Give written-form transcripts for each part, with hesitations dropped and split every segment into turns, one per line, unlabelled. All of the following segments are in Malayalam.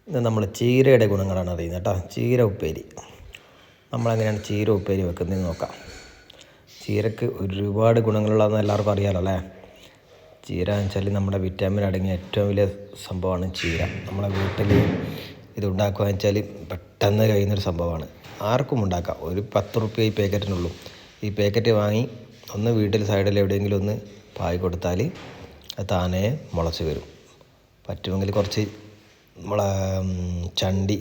ഇത് നമ്മൾ ചീരയുടെ ഗുണങ്ങളാണ് അറിയുന്നത് കേട്ടോ. ചീര ഉപ്പേരി നമ്മളെങ്ങനെയാണ് ചീര ഉപ്പേരി വെക്കുന്നതെന്ന് നോക്കാം. ചീരക്ക് ഒരുപാട് ഗുണങ്ങളുള്ളതെന്ന് എല്ലാവർക്കും അറിയാമല്ലോ അല്ലേ. ചീര എന്ന് വെച്ചാൽ നമ്മുടെ വിറ്റാമിൻ അടങ്ങിയ ഏറ്റവും വലിയ സംഭവമാണ് ചീര. നമ്മളെ വീട്ടിൽ ഇത് ഉണ്ടാക്കുക എന്ന് വെച്ചാൽ പെട്ടെന്ന് കഴിയുന്നൊരു സംഭവമാണ്. ആർക്കും ഉണ്ടാക്കാം. ഒരു 10 റുപ്യ ഈ പാക്കറ്റിനുള്ളൂ. ഈ പാക്കറ്റ് വാങ്ങി ഒന്ന് വീട്ടിൽ സൈഡിൽ എവിടെയെങ്കിലും ഒന്ന് പായി കൊടുത്താൽ അത് താനേ മുളച്ച് വരും. പറ്റുമെങ്കിൽ കുറച്ച് ചണ്ടി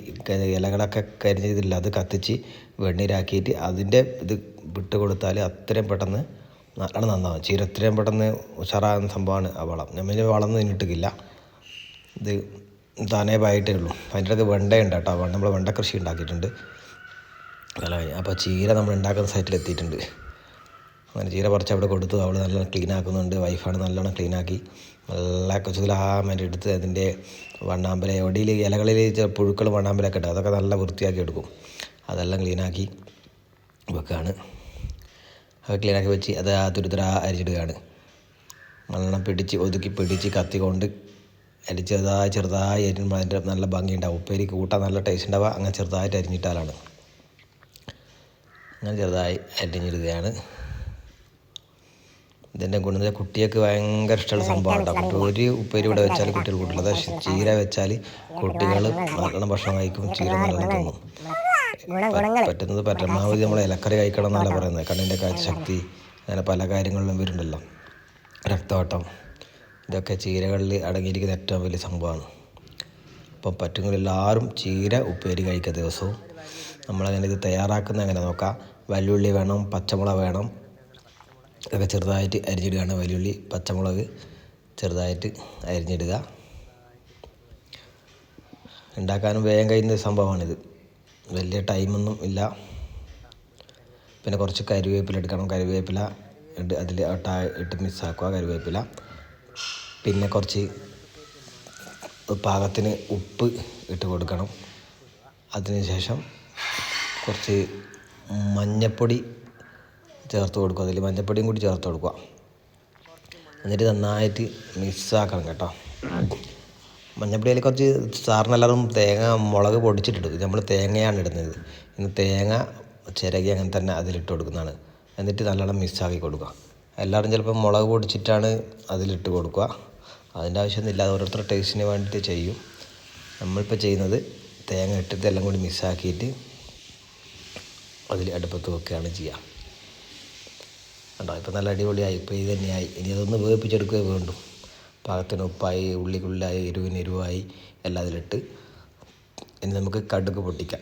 ഇലകളൊക്കെ കരിഞ്ഞതില്ല അത് കത്തിച്ച് വെണ്ണീരാക്കിയിട്ട് അതിൻ്റെ ഇത് വിട്ട് കൊടുത്താൽ അത്രയും പെട്ടെന്ന് നന്നാവും. ചീര അത്രയും പെട്ടെന്ന് ഉഷാറാകുന്ന സംഭവമാണ് ആ വളം. നമ്മൾ വളമൊന്നും ഇതിനിട്ടില്ല. ഇത് താനേ പായിട്ടേ ഉള്ളൂ. അതിൻ്റെ ഇടയ്ക്ക് വെണ്ടയുണ്ട് കേട്ടോ. നമ്മൾ വെണ്ട കൃഷി ഉണ്ടാക്കിയിട്ടുണ്ട്. അപ്പോൾ ചീര നമ്മൾ ഉണ്ടാക്കുന്ന സൈറ്റിലെത്തിയിട്ടുണ്ട്. അങ്ങനെ ചീര പറിച്ച് അവിടെ കൊടുത്തു. അവൾ നല്ലോണം ക്ലീൻ ആക്കുന്നുണ്ട്. വൈഫാണ് നല്ലോണം ക്ലീനാക്കി നല്ല കൊച്ചുലാമേൻ്റെ എടുത്ത് അതിൻ്റെ വണ്ണാമ്പല എവിടെയിൽ ഇലകളിൽ പുഴുക്കൾ വണ്ണാമ്പലൊക്കെ ഉണ്ട്. അതൊക്കെ നല്ല വൃത്തിയാക്കി എടുക്കും. അതെല്ലാം ക്ലീനാക്കി വെക്കുകയാണ്. അത് ക്ലീനാക്കി വെച്ച് അത് ആ തുരുതുര അരിച്ചിടുകയാണ്. നല്ലോണം ഒതുക്കി പിടിച്ച് കത്തി കൊണ്ട് ചെറുതായി അരിഞ്ഞുമ്പോൾ അതിൻ്റെ നല്ല ഭംഗിയുണ്ടാവും. ഉപ്പേരിക്ക് കൂട്ടാൻ നല്ല ടേസ്റ്റ് ഉണ്ടാവുക. അങ്ങനെ ചെറുതായിട്ട് അരിഞ്ഞിട്ടാലാണ്. അങ്ങനെ ചെറുതായി അരിഞ്ഞിടുകയാണ്. ഇതിൻ്റെ ഗുണം കുട്ടികൾക്ക് ഭയങ്കര ഇഷ്ടമുള്ള സംഭവമാണ് കേട്ടോ. ഒരു ഉപ്പേരി ഇവിടെ വെച്ചാൽ കുട്ടികൾ കൂട്ടുള്ളത്. പക്ഷേ ചീര വെച്ചാൽ കുട്ടികൾ നല്ലോണം ഭക്ഷണം കഴിക്കും. ചീര നല്ലോണം തിന്നും. പറ്റുന്നത് പരമാവധി നമ്മൾ ഇലക്കറി കഴിക്കണം എന്നല്ല പറയുന്നത്. കണ്ണിൻ്റെ കാഴ്ചശക്തി അങ്ങനെ പല കാര്യങ്ങളിലും വരുന്നുണ്ടല്ലോ. രക്തോട്ടം ഇതൊക്കെ ചീരകളിൽ അടങ്ങിയിരിക്കുന്ന ഏറ്റവും വലിയ സംഭവമാണ്. അപ്പം പറ്റുമെങ്കിൽ എല്ലാവരും ചീര ഉപ്പേരി കഴിക്കുക ദിവസവും. നമ്മളങ്ങനെ ഇത് തയ്യാറാക്കുന്നത് എങ്ങനെ നോക്കാം. വെല്ലുള്ളി വേണം, പച്ചമുളക് വേണം. ഇതൊക്കെ ചെറുതായിട്ട് അരിഞ്ഞിടുകയാണ്. വെല്ലുള്ളി പച്ചമുളക് ചെറുതായിട്ട് അരിഞ്ഞിടുക. ഉണ്ടാക്കാനും വേഗം കഴിയുന്ന സംഭവമാണിത്. വലിയ ടൈമൊന്നും ഇല്ല. പിന്നെ കുറച്ച് കരിവേപ്പില എടുക്കണം. കരിവേപ്പില അതിൽ ഇട്ട് മിക്സാക്കുക കരിവേപ്പില. പിന്നെ കുറച്ച് പാകത്തിന് ഉപ്പ് ഇട്ട് കൊടുക്കണം. അതിനുശേഷം കുറച്ച് മഞ്ഞൾപ്പൊടി ചേർത്ത് കൊടുക്കുക. അതിൽ മഞ്ഞൾപ്പൊടിയും കൂടി ചേർത്ത് കൊടുക്കുക. എന്നിട്ട് നന്നായിട്ട് മിക്സാക്കണം കേട്ടോ. മഞ്ഞൾപ്പൊടിയിൽ കുറച്ച് സാറിനെല്ലാവരും മുളക് പൊടിച്ചിട്ടിടും. നമ്മൾ തേങ്ങയാണ് ഇടുന്നത്. ഇന്ന് തേങ്ങ ചിരകി അങ്ങനെ തന്നെ അതിലിട്ട് കൊടുക്കുന്നതാണ്. എന്നിട്ട് നല്ലോണം മിക്സാക്കി കൊടുക്കുക. എല്ലാവരും ചിലപ്പോൾ മുളക് പൊടിച്ചിട്ടാണ് അതിലിട്ട് കൊടുക്കുക. അതിൻ്റെ ആവശ്യമൊന്നുമില്ല. അത് ഓരോരുത്തരുടെ ടേസ്റ്റിന് വേണ്ടിയിട്ട് ചെയ്യും. നമ്മളിപ്പോൾ ചെയ്യുന്നത് തേങ്ങ ഇട്ടിട്ട് എല്ലാം കൂടി മിക്സാക്കിയിട്ട് അതിൽ അടുപ്പത്ത് വെക്കുകയാണ് ചെയ്യുക. കണ്ടോ, ഇപ്പോൾ നല്ല അടിപൊളിയായി. ഇപ്പോൾ ഇത് തന്നെയായി. ഇനി അതൊന്ന് വേവിപ്പിച്ചെടുക്കുകയേ വേണ്ടു. പാകത്തിന് ഉപ്പായി, ഉള്ളിക്കുള്ളിലായി, എരിവായി എല്ലാം അതിലിട്ട് ഇനി നമുക്ക് കടുക് പൊട്ടിക്കാം.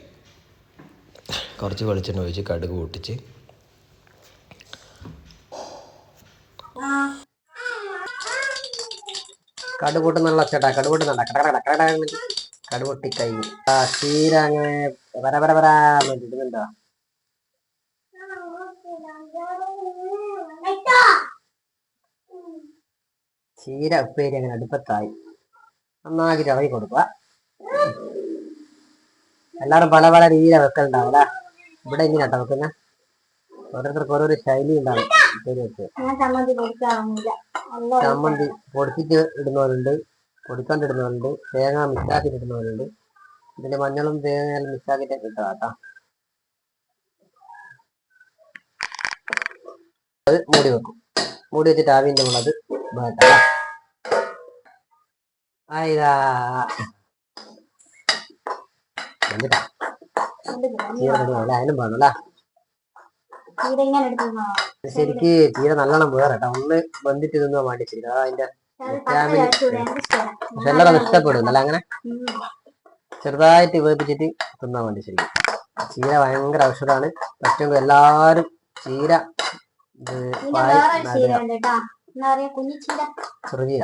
കുറച്ച് വെളിച്ചെണ്ണ ഒഴിച്ച് കടുക് പൊട്ടിച്ച് കടുക് പൊട്ടുന്നുള്ള ചേട്ടാ. കടുക് പൊട്ടുന്നുണ്ട കടുക് പൊട്ടിക്കഴിഞ്ഞു. ചീര അങ്ങനെ വരാന്നിട്ടുണ്ടോ. ചീര ഉപ്പേരി അങ്ങനെ അടുപ്പത്തായി. നന്നാക്കി ഇറങ്ങി കൊടുക്കുക. എല്ലാവരും പല പല രീതിയിലാണ് വെക്കലുണ്ടാവില്ല. ഇവിടെ ഇങ്ങനെയാട്ടോ വെക്കുന്നത്. ഓരോരുത്തർക്ക് ഓരോരോ ശൈലി ഉണ്ടാവും ഉപ്പേരി വെച്ച്. ചമ്മന്തി പൊടിച്ചിട്ട് ഇടുന്നവരുണ്ട്, പൊടിക്കാണ്ട് ഇടുന്നവരുണ്ട്, തേങ്ങ മിക്സാക്കിയിട്ട് ഇടുന്നവരുണ്ട്. ഇതിന്റെ മഞ്ഞളും തേങ്ങയെല്ലാം മിക്സാക്കിയിട്ട് ഇട്ടതാട്ടോ. അത് മൂടി വെക്കും. മൂടി വെച്ചിട്ട് ആവിൻ്റെ മുളക് വേട്ടാ. ആയിതാ എന്നിട്ടാ ചീര റെഡിയാവില്ല. അതിനും വേണമല്ല. ശരിക്ക് ചീര നല്ലോണം വേറെ കേട്ടോ. ഒന്ന് ബന്ധിട്ട് തിന്നാൻ വേണ്ടി ശരി. അതിന്റെ വിറ്റാമിൻ പക്ഷെ എല്ലാവരും ഇഷ്ടപ്പെടുന്നല്ല. അങ്ങനെ ചെറുതായിട്ട് വേപ്പിച്ചിട്ട് തിന്നാൻ വേണ്ടി ശരി. ചീര ഭയങ്കര ഔഷധമാണ്. പറ്റുമെങ്കിൽ എല്ലാവരും ചീര ചെറുചീര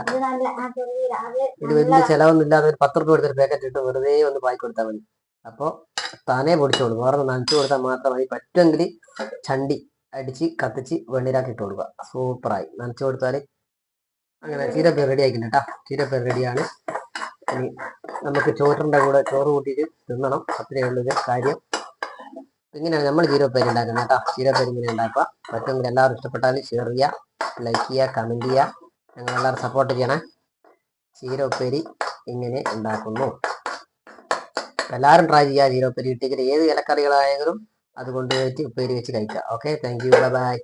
ഇത് വലിയ ചെലവൊന്നും ഇല്ലാതെ ഒരു 10 റുപ്യ കൊടുത്തൊരു പാക്കറ്റ് ഇട്ട് വെറുതെ ഒന്ന് പായി കൊടുത്താൽ മതി. അപ്പോൾ താനേ പൊടിച്ചോളൂ. വേറെ നനച്ചു കൊടുത്താൽ മാത്രം മതി. പറ്റുമെങ്കിൽ ചണ്ടി അടിച്ച് കത്തിച്ച് വെണ്ണീരാക്കി ഇട്ട് കൊടുക്കുക. സൂപ്പറായി നനച്ചു കൊടുത്താൽ അങ്ങനെ ചീരപ്പേർ റെഡി ആക്കില്ല കേട്ടോ. ചീരപ്പേർ റെഡിയാണ്. ഇനി നമുക്ക് ചോറിൻ്റെ കൂടെ ചോറ് കൂട്ടിയിട്ട് തിന്നണം. അത്രയേ ഉള്ളൂ കാര്യം. ഇങ്ങനെയാണ് നമ്മൾ ചീരപ്പേര് ഉണ്ടാക്കുന്നത് കേട്ടോ. ചീരപ്പേര് ഇങ്ങനെ ഉണ്ടാക്കുക. പറ്റുമെങ്കിൽ എല്ലാവരും ഇഷ്ടപ്പെട്ടാൽ ഷെയർ ചെയ്യുക, ലൈക്ക് ചെയ്യുക, കമൻറ്റ് ചെയ്യുക. ഞങ്ങളെല്ലാവരും സപ്പോർട്ട് ചെയ്യണേ. ചീര ഉപ്പേരി ഇങ്ങനെ ഉണ്ടാക്കുന്നു.
എല്ലാവരും ട്രൈ ചെയ്യുക. ജീരോ ഉപ്പേരി കിട്ടിയെങ്കിൽ ഏത് ഇലക്കറികളായെങ്കിലും അതുകൊണ്ട് ഉപ്പേരി വെച്ച് കഴിക്കുക. Okay, thank you, bye bye.